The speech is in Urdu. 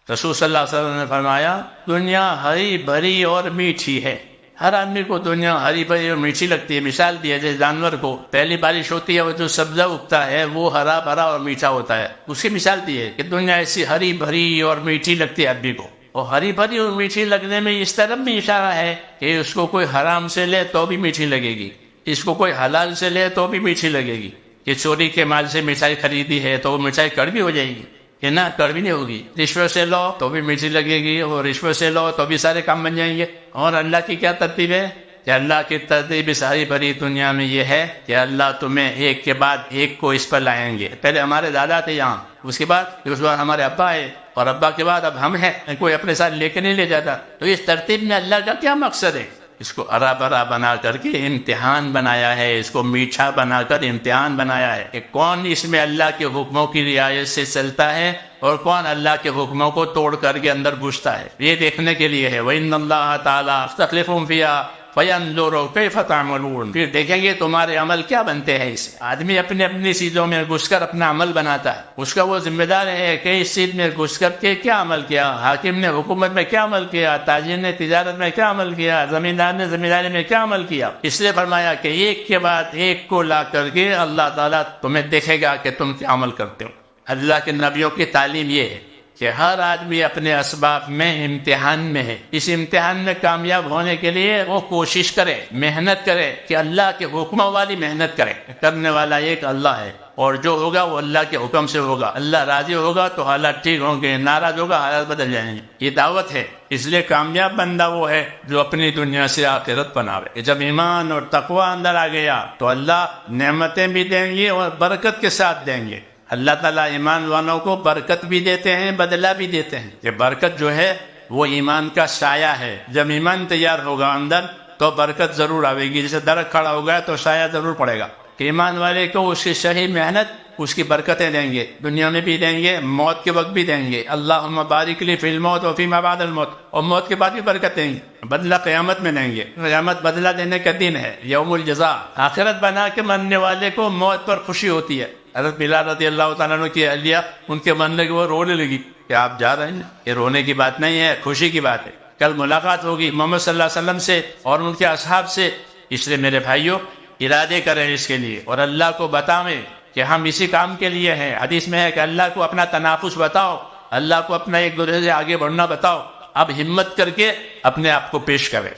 رسول صلی اللہ علیہ وسلم نے فرمایا دنیا ہری بھری اور میٹھی ہے. ہر آدمی کو دنیا ہری بھری اور میٹھی لگتی ہے. مثال دی ہے جیسے جانور کو پہلی بارش ہوتی ہے وہ جو سبزہ اگتا ہے وہ ہرا بھرا اور میٹھا ہوتا ہے. اس کی مثال دی ہے کہ دنیا ایسی ہری بھری اور میٹھی لگتی ہے آدمی کو. اور ہری بھری اور میٹھی لگنے میں اس طرف بھی اشارہ ہے کہ اس کو کوئی حرام سے لے تو بھی میٹھی لگے گی, اس کو کوئی حلال سے لے تو بھی میٹھی لگے گی. کہ چوری کے مال سے مٹھائی خریدی ہے تو وہ مٹھائی کڑوی ہو جائے گی کہ نہ کڑوی نہیں ہوگی. رشوت سے لو تو بھی میٹھی لگے گی اور رشوت سے لو تو بھی سارے کام بن جائیں گے. اور اللہ کی کیا ترتیب ہے کہ اللہ کی ترتیب ساری بھری دنیا میں یہ ہے کہ اللہ تمہیں ایک کے بعد ایک کو اس پر لائیں گے. پہلے ہمارے دادا تھے یہاں, اس کے بعد ہمارے ابا ہے, اور ابا کے بعد اب ہم ہیں. کوئی اپنے ساتھ لے کے نہیں لے جاتا. تو اس ترتیب میں اللہ کا کیا مقصد ہے؟ اس کو ہرا بھرا بنا کر کے امتحان بنایا ہے, اس کو میٹھا بنا کر امتحان بنایا ہے کہ کون اس میں اللہ کے حکموں کی رعایت سے چلتا ہے اور کون اللہ کے حکموں کو توڑ کر کے اندر گھستا ہے. یہ دیکھنے کے لیے ہے. وَإِنَّ اللَّهَ تَعَالَىٰ يَسْتَخْلِفُهُمْ فِيهَا فَيَنظُرُ كَيْفَ تَعْمَلُونَ. پھر دیکھیں گے تمہارے عمل کیا بنتے ہیں. اس آدمی اپنی اپنی چیزوں میں گھس کر اپنا عمل بناتا ہے. اس کا وہ ذمہ دار ہے کہ اس چیز میں گھس کر کے کیا عمل کیا, حاکم نے حکومت میں کیا عمل کیا, تاجر نے تجارت میں کیا عمل کیا, زمیندار نے زمینداری میں کیا عمل کیا. اس لیے فرمایا کہ ایک کے بعد ایک کو لا کر کے اللہ تعالیٰ تمہیں دیکھے گا کہ تم کیا عمل کرتے ہو. اللہ کے نبیوں کی تعلیم یہ ہے کہ ہر آدمی اپنے اسباب میں امتحان میں ہے. اس امتحان میں کامیاب ہونے کے لیے وہ کوشش کرے, محنت کرے کہ اللہ کے حکموں والی محنت کرے. کرنے والا ایک اللہ ہے اور جو ہوگا وہ اللہ کے حکم سے ہوگا. اللہ راضی ہوگا تو حالات ٹھیک ہوں گے, ناراض ہوگا حالات بدل جائیں گے. یہ دعوت ہے. اس لیے کامیاب بندہ وہ ہے جو اپنی دنیا سے آخرت بناوے. جب ایمان اور تقوی اندر آ گیا تو اللہ نعمتیں بھی دیں گے اور برکت کے ساتھ دیں گے. اللہ تعالیٰ ایمان والوں کو برکت بھی دیتے ہیں, بدلہ بھی دیتے ہیں. یہ برکت جو ہے وہ ایمان کا سایہ ہے. جب ایمان تیار ہوگا اندر تو برکت ضرور آئے گی. جیسے درخت کھڑا ہوگا تو سایہ ضرور پڑے گا. کہ ایمان والے کو اس کی صحیح محنت اس کی برکتیں دیں گے, دنیا میں بھی دیں گے, موت کے وقت بھی دیں گے. اللہم بارک لی فی الموت و فیما بعد الموت. اور موت کے بعد بھی برکت دیں گے. بدلہ قیامت میں دیں گے. قیامت بدلہ دینے کا دن ہے, یوم الجزاء. آخرت بنا کے مرنے والے کو موت پر خوشی ہوتی ہے. حضرت بلال رضی اللہ تعالیٰ عنہ کی اہلیہ ان کے مرنے کے وہ رونے لگی کہ آپ جا رہے ہیں. یہ رونے کی بات نہیں ہے, خوشی کی بات ہے. کل ملاقات ہوگی محمد صلی اللہ علیہ وسلم سے اور ان کے اصحاب سے. اس لیے میرے بھائیوں ارادے کریں اس کے لیے اور اللہ کو بتائیں کہ ہم اسی کام کے لیے ہیں. حدیث میں ہے کہ اللہ کو اپنا تنافس بتاؤ, اللہ کو اپنا ایک دوسرے سے آگے بڑھنا بتاؤ. اب ہمت کر کے اپنے آپ کو پیش کریں.